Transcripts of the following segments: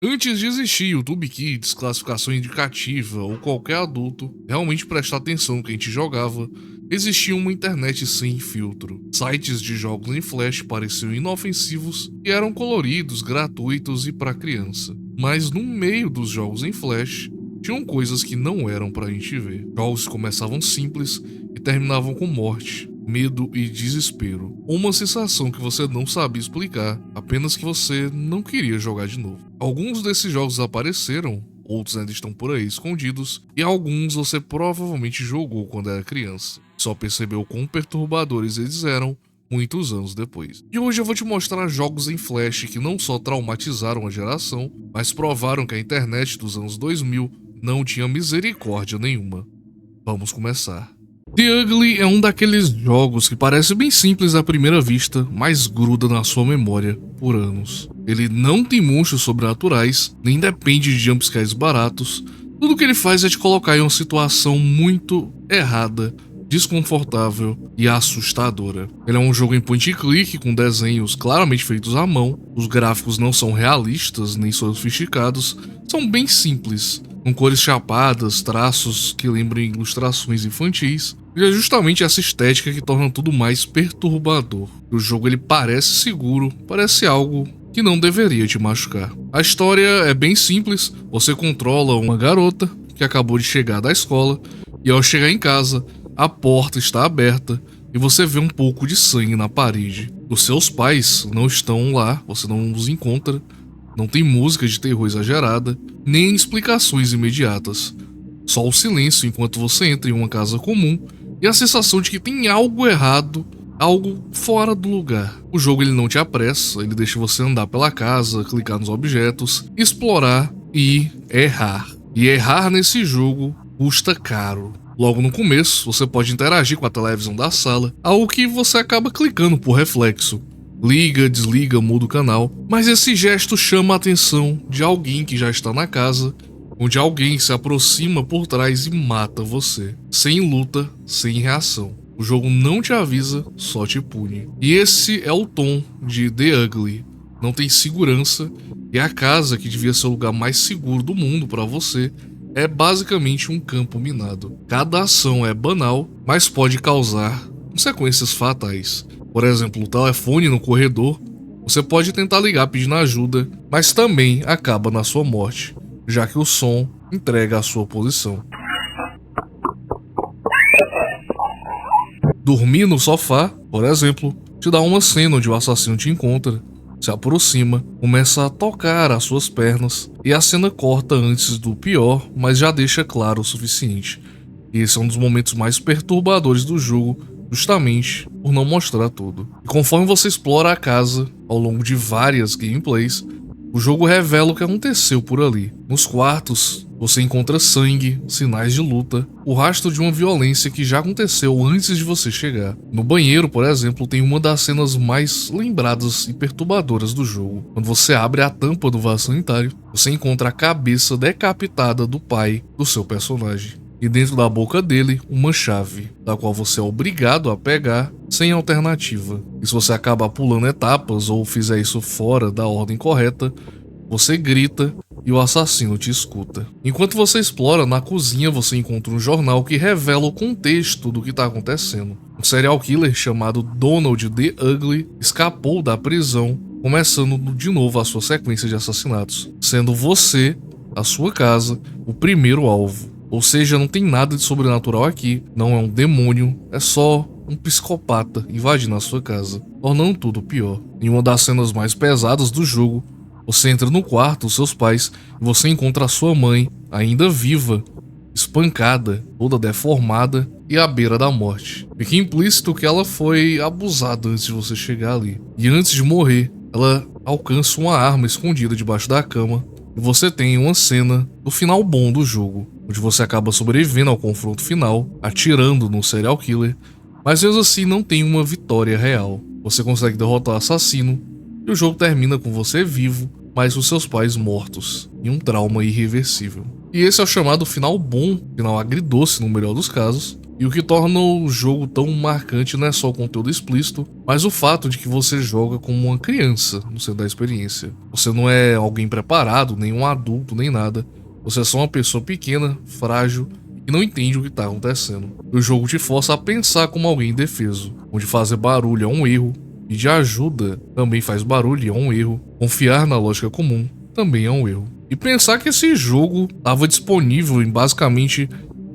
Antes de existir YouTube Kids, classificação indicativa ou qualquer adulto realmente prestar atenção no que a gente jogava, existia uma internet sem filtro. Sites de jogos em Flash pareciam inofensivos e eram coloridos, gratuitos e para criança. Mas no meio dos jogos em Flash, tinham coisas que não eram pra gente ver. Jogos que começavam simples e terminavam com morte, medo e desespero. Ou uma sensação que você não sabia explicar, apenas que você não queria jogar de novo. Alguns desses jogos apareceram, outros ainda estão por aí escondidos, e alguns você provavelmente jogou quando era criança. Só percebeu quão perturbadores eles eram muitos anos depois. E hoje eu vou te mostrar jogos em Flash que não só traumatizaram a geração, mas provaram que a internet dos anos 2000 não tinha misericórdia nenhuma. Vamos começar. The Ugly é um daqueles jogos que parece bem simples à primeira vista, mas gruda na sua memória por anos. Ele não tem monstros sobrenaturais, nem depende de jumpscares baratos. Tudo que ele faz é te colocar em uma situação muito errada, desconfortável e assustadora. Ele é um jogo em point and click com desenhos claramente feitos à mão, os gráficos não são realistas nem sofisticados, são bem simples, com cores chapadas, traços que lembram ilustrações infantis, e é justamente essa estética que torna tudo mais perturbador. O jogo ele parece seguro, parece algo que não deveria te machucar. A história é bem simples, você controla uma garota que acabou de chegar da escola, e ao chegar em casa, a porta está aberta e você vê um pouco de sangue na parede. Os seus pais não estão lá, você não os encontra, não tem música de terror exagerada, nem explicações imediatas. Só o silêncio enquanto você entra em uma casa comum e a sensação de que tem algo errado, algo fora do lugar. O jogo ele não te apressa, ele deixa você andar pela casa, clicar nos objetos, explorar e errar. E errar nesse jogo custa caro. Logo no começo, você pode interagir com a televisão da sala, algo que você acaba clicando por reflexo. Liga, desliga, muda o canal, mas esse gesto chama a atenção de alguém que já está na casa, onde alguém se aproxima por trás e mata você. Sem luta, sem reação. O jogo não te avisa, só te pune. E esse é o tom de The Ugly. Não tem segurança, e a casa, que devia ser o lugar mais seguro do mundo para você, é basicamente um campo minado. Cada ação é banal, mas pode causar consequências fatais. Por exemplo, o telefone no corredor, você pode tentar ligar pedindo ajuda, mas também acaba na sua morte, já que o som entrega a sua posição. Dormir no sofá, por exemplo, te dá uma cena onde o assassino te encontra, se aproxima, começa a tocar as suas pernas e a cena corta antes do pior, mas já deixa claro o suficiente. E esse é um dos momentos mais perturbadores do jogo, justamente por não mostrar tudo. E conforme você explora a casa, ao longo de várias gameplays, o jogo revela o que aconteceu por ali. Nos quartos, você encontra sangue, sinais de luta, o rastro de uma violência que já aconteceu antes de você chegar. No banheiro, por exemplo, tem uma das cenas mais lembradas e perturbadoras do jogo. Quando você abre a tampa do vaso sanitário, você encontra a cabeça decapitada do pai do seu personagem. E dentro da boca dele, uma chave, da qual você é obrigado a pegar sem alternativa. E se você acabar pulando etapas ou fizer isso fora da ordem correta, você grita e o assassino te escuta. Enquanto você explora, na cozinha você encontra um jornal que revela o contexto do que está acontecendo. Um serial killer chamado Donald The Ugly escapou da prisão, começando de novo a sua sequência de assassinatos, sendo você, a sua casa, o primeiro alvo. Ou seja, não tem nada de sobrenatural aqui, não é um demônio, é só um psicopata invadindo a sua casa, tornando tudo pior. Em uma das cenas mais pesadas do jogo, você entra no quarto dos seus pais e você encontra a sua mãe, ainda viva, espancada, toda deformada e à beira da morte. Fica implícito que ela foi abusada antes de você chegar ali. E antes de morrer, ela alcança uma arma escondida debaixo da cama e você tem uma cena do final bom do jogo, onde você acaba sobrevivendo ao confronto final, atirando no serial killer, mas mesmo assim não tem uma vitória real. Você consegue derrotar o assassino e o jogo termina com você vivo, mas os seus pais mortos, e um trauma irreversível. E esse é o chamado final bom, final agridoce no melhor dos casos, E o que torna o jogo tão marcante não é só o conteúdo explícito, mas o fato de que você joga como uma criança no centro da experiência. Você não é alguém preparado, nem um adulto, nem nada. Você é só uma pessoa pequena, frágil e não entende o que está acontecendo. O jogo te força a pensar como alguém indefeso, onde fazer barulho é um erro, pedir ajuda também faz barulho e é um erro, confiar na lógica comum também é um erro. E pensar que esse jogo estava disponível em basicamente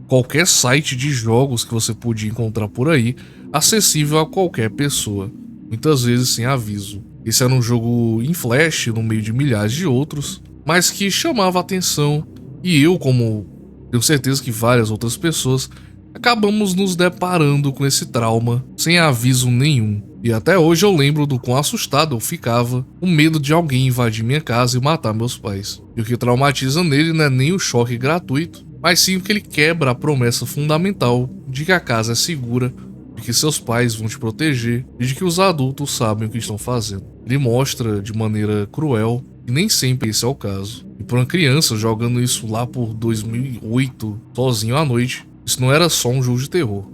qualquer site de jogos que você podia encontrar por aí, acessível a qualquer pessoa, muitas vezes sem aviso. Esse era um jogo em flash, no meio de milhares de outros, mas que chamava a atenção, e eu, como tenho certeza que várias outras pessoas, acabamos nos deparando com esse trauma sem aviso nenhum. E até hoje eu lembro do quão assustado eu ficava, com medo de alguém invadir minha casa e matar meus pais. E o que traumatiza nele não é nem o choque gratuito, mas sim que ele quebra a promessa fundamental de que a casa é segura, de que seus pais vão te proteger e de que os adultos sabem o que estão fazendo. Ele mostra de maneira cruel que nem sempre esse é o caso. E para uma criança jogando isso lá por 2008, sozinho à noite, isso não era só um jogo de terror.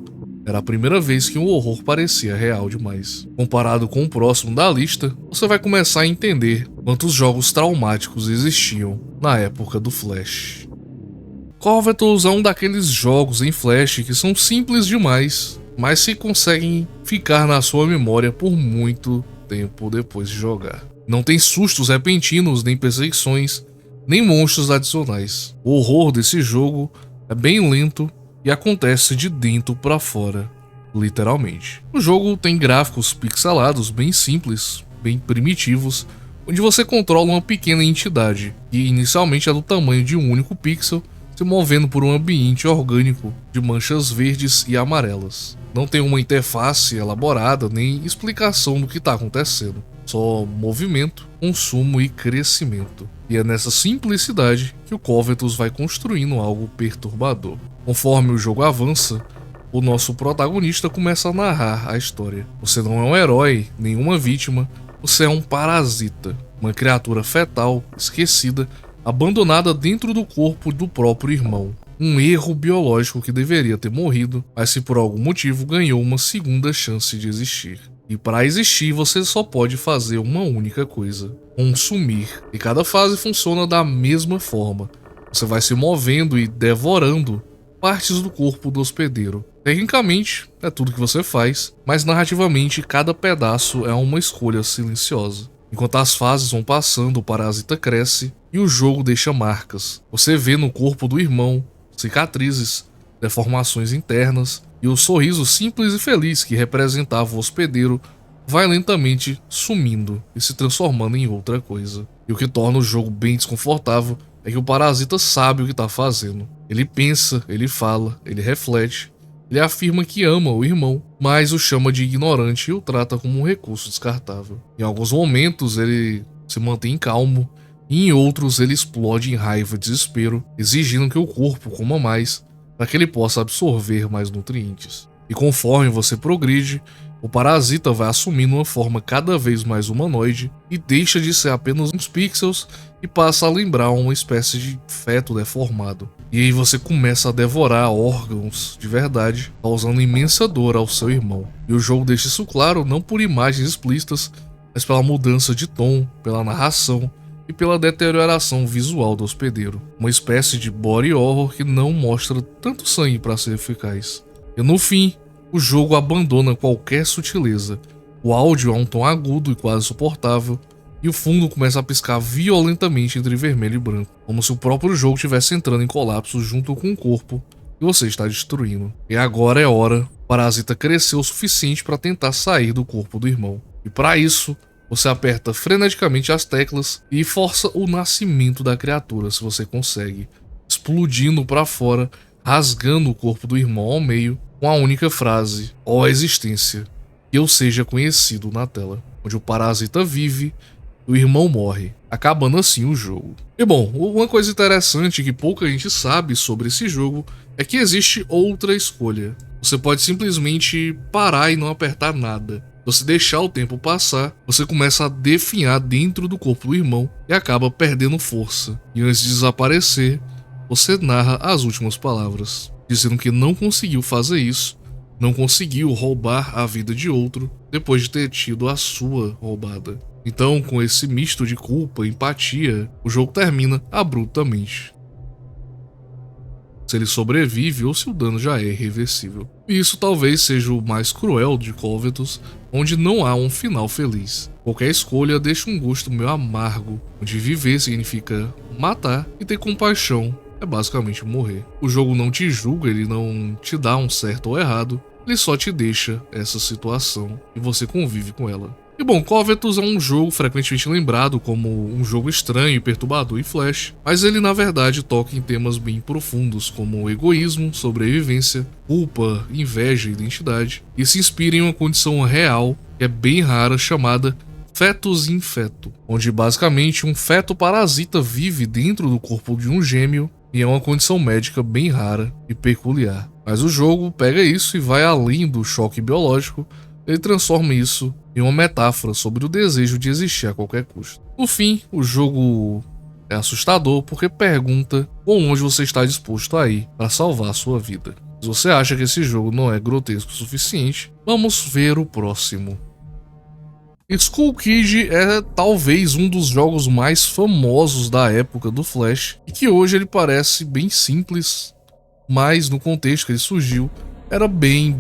Era a primeira vez que o horror parecia real demais. Comparado com o próximo da lista, você vai começar a entender quantos jogos traumáticos existiam na época do Flash. Covetous é um daqueles jogos em Flash que são simples demais, mas que conseguem ficar na sua memória por muito tempo depois de jogar. Não tem sustos repentinos, nem perseguições, nem monstros adicionais. O horror desse jogo é bem lento e acontece de dentro para fora, literalmente. O jogo tem gráficos pixelados bem simples, bem primitivos, onde você controla uma pequena entidade, que inicialmente é do tamanho de um único pixel, se movendo por um ambiente orgânico de manchas verdes e amarelas. Não tem uma interface elaborada nem explicação do que está acontecendo, só movimento, consumo e crescimento. E é nessa simplicidade que o Covetous vai construindo algo perturbador. Conforme o jogo avança, o nosso protagonista começa a narrar a história. Você não é um herói, nenhuma vítima, você é um parasita, uma criatura fetal, esquecida, abandonada dentro do corpo do próprio irmão. Um erro biológico que deveria ter morrido, mas se por algum motivo ganhou uma segunda chance de existir. E para existir você só pode fazer uma única coisa: consumir. E cada fase funciona da mesma forma. Você vai se movendo e devorando partes do corpo do hospedeiro. Tecnicamente, é tudo que você faz, mas narrativamente cada pedaço é uma escolha silenciosa. Enquanto as fases vão passando, o parasita cresce e o jogo deixa marcas. Você vê no corpo do irmão cicatrizes, deformações internas, e o sorriso simples e feliz que representava o hospedeiro vai lentamente sumindo e se transformando em outra coisa. E o que torna o jogo bem desconfortável é que o parasita sabe o que está fazendo. Ele pensa, ele fala, ele reflete, ele afirma que ama o irmão, mas o chama de ignorante e o trata como um recurso descartável. Em alguns momentos ele se mantém calmo, e em outros ele explode em raiva e desespero, exigindo que o corpo coma mais para que ele possa absorver mais nutrientes. E conforme você progride, o parasita vai assumindo uma forma cada vez mais humanoide e deixa de ser apenas uns pixels e passa a lembrar uma espécie de feto deformado. E aí você começa a devorar órgãos de verdade, causando imensa dor ao seu irmão. E o jogo deixa isso claro não por imagens explícitas, mas pela mudança de tom, pela narração e pela deterioração visual do hospedeiro. Uma espécie de body horror que não mostra tanto sangue para ser eficaz. E no fim, o jogo abandona qualquer sutileza. O áudio é um tom agudo e quase suportável, e o fundo começa a piscar violentamente entre vermelho e branco, como se o próprio jogo estivesse entrando em colapso junto com o corpo que você está destruindo. E agora é hora, o parasita cresceu o suficiente para tentar sair do corpo do irmão. E para isso, você aperta freneticamente as teclas e força o nascimento da criatura, se você consegue, explodindo para fora, rasgando o corpo do irmão ao meio, com a única frase: ó existência, que eu seja conhecido na tela, onde o parasita vive e o irmão morre, acabando assim o jogo. E bom, uma coisa interessante que pouca gente sabe sobre esse jogo é que existe outra escolha. Você pode simplesmente parar e não apertar nada. Se você deixar o tempo passar, você começa a definhar dentro do corpo do irmão e acaba perdendo força. E antes de desaparecer, você narra as últimas palavras. dizendo que não conseguiu fazer isso, não conseguiu roubar a vida de outro depois de ter tido a sua roubada. Então, com esse misto de culpa e empatia, o jogo termina abruptamente. Se ele sobrevive ou se o dano já é irreversível. E isso talvez seja o mais cruel de Covetous, onde não há um final feliz. Qualquer escolha deixa um gosto meio amargo, onde viver significa matar e ter compaixão é basicamente morrer. O jogo não te julga, ele não te dá um certo ou errado, ele só te deixa essa situação e você convive com ela. E bom, Covetous é um jogo frequentemente lembrado como um jogo estranho e perturbador em Flash, mas ele na verdade toca em temas bem profundos como egoísmo, sobrevivência, culpa, inveja e identidade, e se inspira em uma condição real que é bem rara chamada fetus in feto, onde basicamente um feto parasita vive dentro do corpo de um gêmeo e é uma condição médica bem rara e peculiar. Mas o jogo pega isso e vai além do choque biológico. Ele transforma isso em uma metáfora sobre o desejo de existir a qualquer custo. No fim, o jogo é assustador porque pergunta quão longe você está disposto a ir para salvar a sua vida. Se você acha que esse jogo não é grotesco o suficiente, vamos ver o próximo. Skull Kid é talvez um dos jogos mais famosos da época do Flash e que hoje ele parece bem simples, mas no contexto que ele surgiu era bem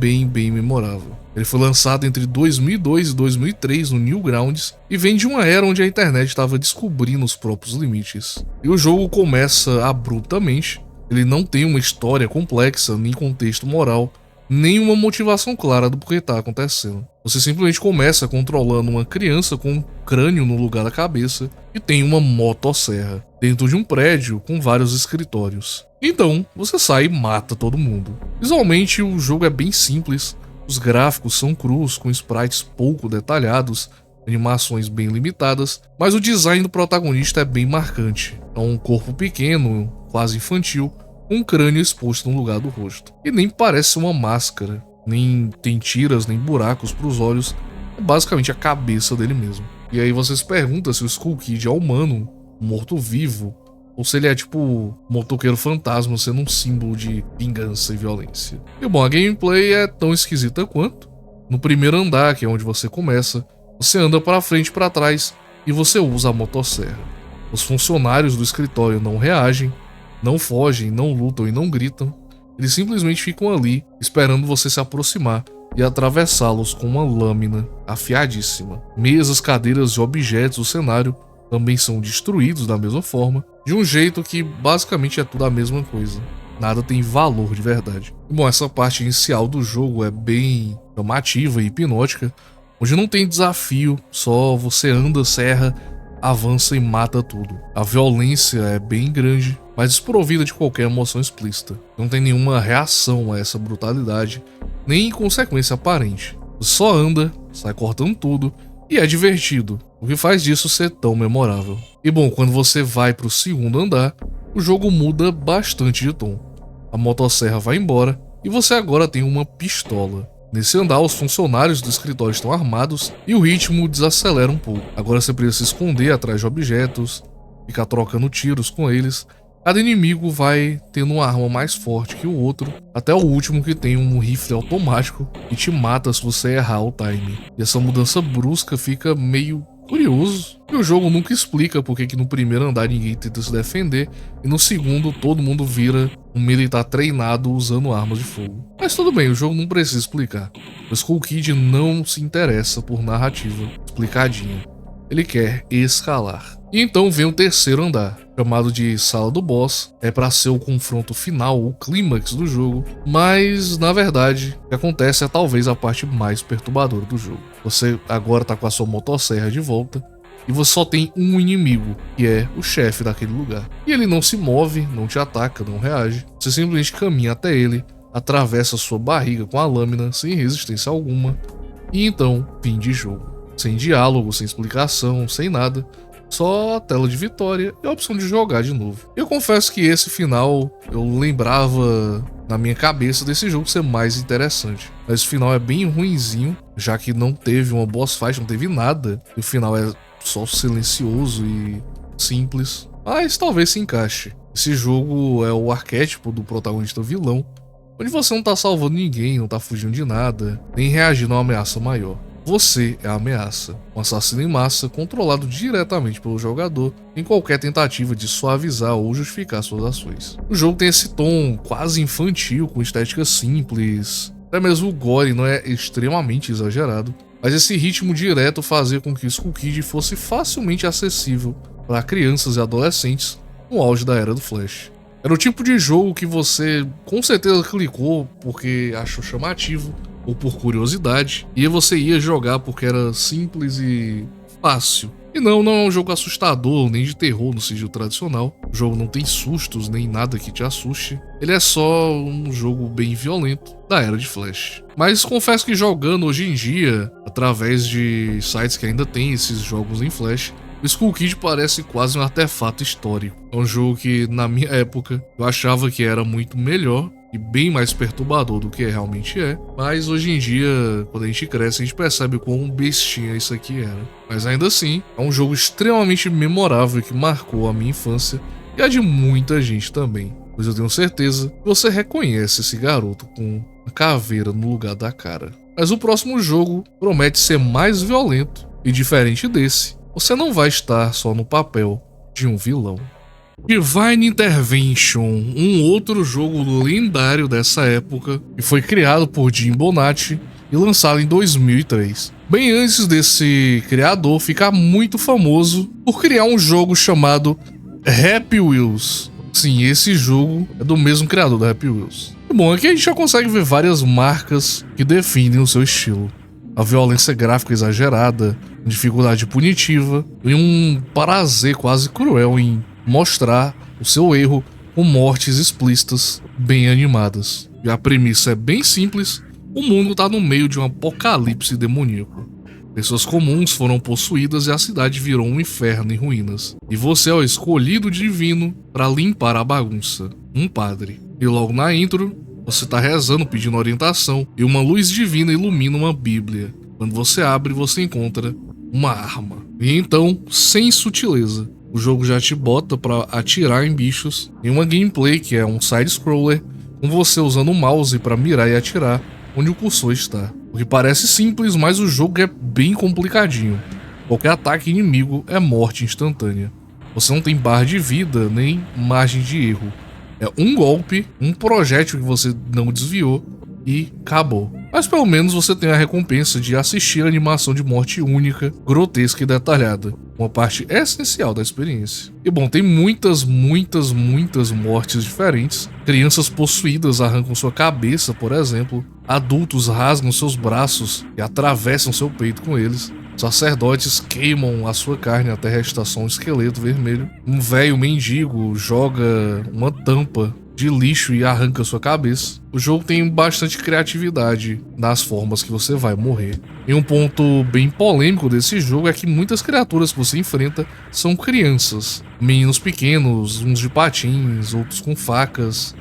memorável. Ele foi lançado entre 2002 e 2003 no Newgrounds e vem de uma era onde a internet estava descobrindo os próprios limites. E o jogo começa abruptamente, ele não tem uma história complexa, nem contexto moral, nem uma motivação clara do porquê está acontecendo. Você simplesmente começa controlando uma criança com um crânio no lugar da cabeça e tem uma motosserra dentro de um prédio com vários escritórios. Então, você sai e mata todo mundo. Visualmente, o jogo é bem simples, os gráficos são crus, com sprites pouco detalhados, animações bem limitadas, mas o design do protagonista é bem marcante. É um corpo pequeno, quase infantil, com um crânio exposto no lugar do rosto. E nem parece uma máscara, nem tem tiras, nem buracos para os olhos, é basicamente a cabeça dele mesmo. E aí você se pergunta se o Skull Kid é humano, morto-vivo, ou se ele é tipo um motoqueiro fantasma sendo um símbolo de vingança e violência. E bom, a gameplay é tão esquisita quanto. No primeiro andar, que é onde você começa, você anda para frente e para trás e você usa a motosserra. Os funcionários do escritório não reagem, não fogem, não lutam e não gritam. Eles simplesmente ficam ali, esperando você se aproximar e atravessá-los com uma lâmina afiadíssima. Mesas, cadeiras e objetos do cenário também são destruídos da mesma forma, de um jeito que basicamente é tudo a mesma coisa. Nada tem valor de verdade. Bom, essa parte inicial do jogo é bem chamativa e hipnótica, onde não tem desafio, só você anda, serra, avança e mata tudo. A violência é bem grande, mas desprovida de qualquer emoção explícita. Não tem nenhuma reação a essa brutalidade, nem consequência aparente. Você só anda, sai cortando tudo e é divertido, o que faz disso ser tão memorável. E bom, quando você vai para o segundo andar, o jogo muda bastante de tom. A motosserra vai embora e você agora tem uma pistola. Nesse andar, os funcionários do escritório estão armados e o ritmo desacelera um pouco. Agora você precisa se esconder atrás de objetos, ficar trocando tiros com eles. Cada inimigo vai tendo uma arma mais forte que o outro, até o último que tem um rifle automático e te mata se você errar o time. E essa mudança brusca fica meio curioso, e o jogo nunca explica porque que no primeiro andar ninguém tenta se defender e no segundo todo mundo vira um militar treinado usando armas de fogo. Mas tudo bem, o jogo não precisa explicar. O Skull Kid não se interessa por narrativa explicadinha. Ele quer escalar. E então vem o terceiro andar, chamado de Sala do Boss. É para ser o confronto final, o clímax do jogo, mas na verdade o que acontece é talvez a parte mais perturbadora do jogo. Você agora tá com a sua motosserra de volta e você só tem um inimigo, que é o chefe daquele lugar. E ele não se move, não te ataca, não reage. Você simplesmente caminha até ele, atravessa sua barriga com a lâmina sem resistência alguma e então fim de jogo. Sem diálogo, sem explicação, sem nada. Só a tela de vitória e a opção de jogar de novo. Eu confesso que esse final eu lembrava na minha cabeça desse jogo ser mais interessante. Mas o final é bem ruinzinho, já que não teve uma boss fight, não teve nada. E o final é só silencioso e simples. Mas talvez se encaixe. Esse jogo é o arquétipo do protagonista vilão. onde você não tá salvando ninguém, não tá fugindo de nada, nem reagindo a uma ameaça maior. Você é a ameaça, um assassino em massa controlado diretamente pelo jogador em qualquer tentativa de suavizar ou justificar suas ações. O jogo tem esse tom quase infantil, com estética simples, até mesmo o gore não é extremamente exagerado, mas esse ritmo direto fazia com que Skull Kid fosse facilmente acessível para crianças e adolescentes no auge da era do Flash. Era o tipo de jogo que você com certeza clicou porque achou chamativo ou por curiosidade, e você ia jogar porque era simples e fácil. E não é um jogo assustador, nem de terror no sentido tradicional. O jogo não tem sustos, nem nada que te assuste. Ele é só um jogo bem violento da era de Flash. Mas confesso que jogando hoje em dia, através de sites que ainda tem esses jogos em Flash, o Skull Kid parece quase um artefato histórico. É um jogo que, na minha época, eu achava que era muito melhor e bem mais perturbador do que realmente é, mas hoje em dia, quando a gente cresce, a gente percebe o quão bestinha isso aqui era. Mas ainda assim, é um jogo extremamente memorável que marcou a minha infância e a de muita gente também, pois eu tenho certeza que você reconhece esse garoto com a caveira no lugar da cara. Mas o próximo jogo promete ser mais violento e diferente desse, você não vai estar só no papel de um vilão. Divine Intervention, um outro jogo lendário dessa época, que foi criado por Jim Bonatti e lançado em 2003. Bem antes desse criador ficar muito famoso por criar um jogo chamado Happy Wheels. Sim, esse jogo é do mesmo criador da Happy Wheels. E bom, aqui a gente já consegue ver várias marcas que definem o seu estilo. A violência gráfica exagerada, dificuldade punitiva e um prazer quase cruel em mostrar o seu erro com mortes explícitas bem animadas. E a premissa é bem simples: o mundo está no meio de um apocalipse demoníaco. Pessoas comuns foram possuídas e a cidade virou um inferno em ruínas. E você é o escolhido divino para limpar a bagunça, um padre. E logo na intro, você está rezando pedindo orientação e uma luz divina ilumina uma bíblia. Quando você abre, você encontra uma arma. E então, sem sutileza, o jogo já te bota para atirar em bichos em uma gameplay que é um side-scroller, com você usando o mouse para mirar e atirar onde o cursor está. O que parece simples, mas o jogo é bem complicadinho. Qualquer ataque inimigo é morte instantânea. Você não tem barra de vida nem margem de erro. É um golpe, um projétil que você não desviou e acabou. Mas pelo menos você tem a recompensa de assistir a animação de morte única, grotesca e detalhada. Uma parte essencial da experiência. E bom, tem muitas mortes diferentes. Crianças possuídas arrancam sua cabeça, por exemplo. Adultos rasgam seus braços e atravessam seu peito com eles. Sacerdotes queimam a sua carne até restar só um esqueleto vermelho. Um velho mendigo joga uma tampa de lixo e arranca sua cabeça. O jogo tem bastante criatividade nas formas que você vai morrer. E um ponto bem polêmico desse jogo é que muitas criaturas que você enfrenta são crianças. Meninos pequenos, uns de patins, outros com facas.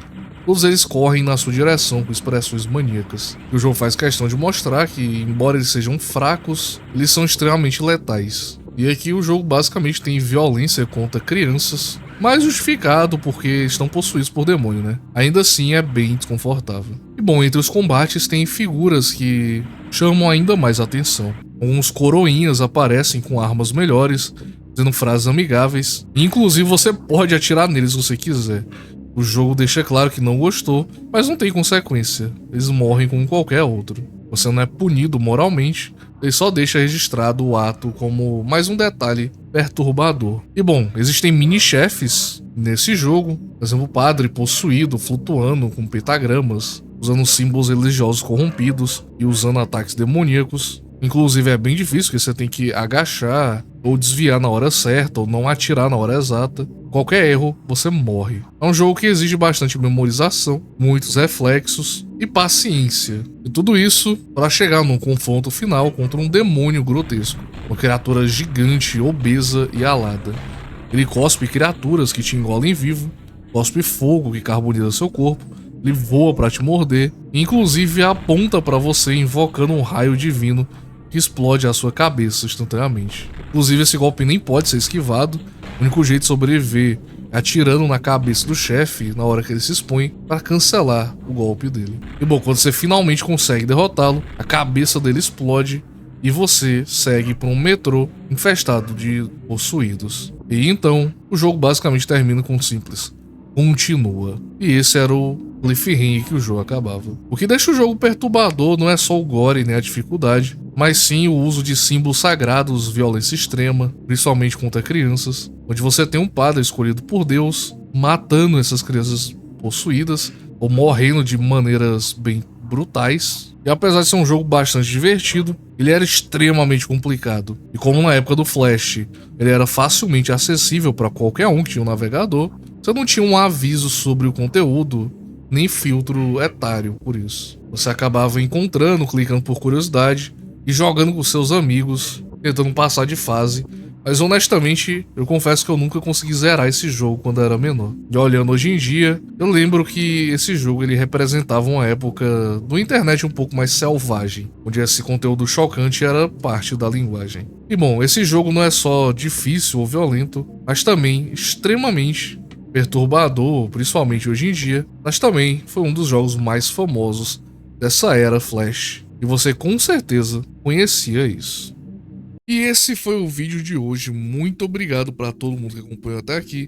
Todos eles correm na sua direção com expressões maníacas. E o jogo faz questão de mostrar que, embora eles sejam fracos, eles são extremamente letais. E aqui o jogo basicamente tem violência contra crianças, mais justificado porque estão possuídos por demônio, né? Ainda assim é bem desconfortável. E bom, entre os combates tem figuras que chamam ainda mais atenção. Alguns coroinhas aparecem com armas melhores, dizendo frases amigáveis, e inclusive você pode atirar neles se você quiser. O jogo deixa claro que não gostou, mas não tem consequência. Eles morrem como qualquer outro. Você não é punido moralmente, ele só deixa registrado o ato como mais um detalhe perturbador. E bom, existem mini-chefes nesse jogo. Por exemplo, o padre possuído, flutuando com pentagramas, usando símbolos religiosos corrompidos e usando ataques demoníacos. Inclusive é bem difícil, porque você tem que agachar ou desviar na hora certa ou não atirar na hora exata. Qualquer erro, você morre. É um jogo que exige bastante memorização, muitos reflexos e paciência. E tudo isso para chegar num confronto final contra um demônio grotesco, uma criatura gigante, obesa e alada. Ele cospe criaturas que te engolem vivo, cospe fogo que carboniza seu corpo, ele voa para te morder e inclusive aponta para você invocando um raio divino que explode a sua cabeça instantaneamente. Inclusive esse golpe nem pode ser esquivado, o único jeito de sobreviver atirando na cabeça do chefe na hora que ele se expõe para cancelar o golpe dele. E bom, quando você finalmente consegue derrotá-lo, a cabeça dele explode e você segue para um metrô infestado de possuídos. E então, o jogo basicamente termina com um simples continua. E esse era o cliffhanger que o jogo acabava. O que deixa o jogo perturbador não é só o gore nem a dificuldade, mas sim o uso de símbolos sagrados, violência extrema, principalmente contra crianças, onde você tem um padre escolhido por Deus matando essas crianças possuídas ou morrendo de maneiras bem brutais. E apesar de ser um jogo bastante divertido, ele era extremamente complicado. E como na época do Flash, ele era facilmente acessível para qualquer um que tinha um navegador, você não tinha um aviso sobre o conteúdo, nem filtro etário por isso. Você acabava encontrando, clicando por curiosidade e jogando com seus amigos, tentando passar de fase. Mas honestamente, eu confesso que eu nunca consegui zerar esse jogo quando era menor. E olhando hoje em dia, eu lembro que esse jogo ele representava uma época do internet um pouco mais selvagem, onde esse conteúdo chocante era parte da linguagem. E bom, esse jogo não é só difícil ou violento, mas também extremamente perturbador, principalmente hoje em dia, mas também foi um dos jogos mais famosos dessa era Flash. E você com certeza conhecia isso. E esse foi o vídeo de hoje. Muito obrigado para todo mundo que acompanhou até aqui.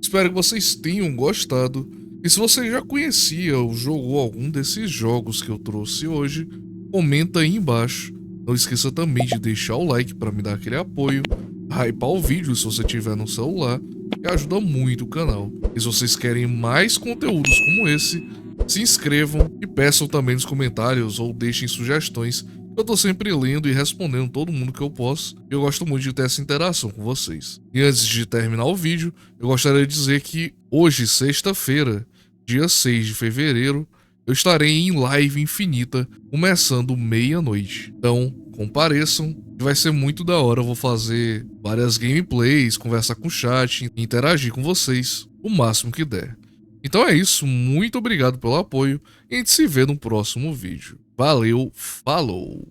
Espero que vocês tenham gostado. E se você já conhecia ou jogou algum desses jogos que eu trouxe hoje, comenta aí embaixo. Não esqueça também de deixar o like para me dar aquele apoio, hypar o vídeo se você tiver no celular, que ajuda muito o canal. E se vocês querem mais conteúdos como esse, se inscrevam e peçam também nos comentários ou deixem sugestões. Eu tô sempre lendo e respondendo todo mundo que eu posso. E eu gosto muito de ter essa interação com vocês. E antes de terminar o vídeo, eu gostaria de dizer que hoje, sexta-feira, dia 6 de fevereiro, eu estarei em live infinita, começando meia-noite. Então, compareçam, que vai ser muito da hora. Eu vou fazer várias gameplays, conversar com o chat, interagir com vocês o máximo que der. Então é isso, muito obrigado pelo apoio e a gente se vê no próximo vídeo. Valeu, falou!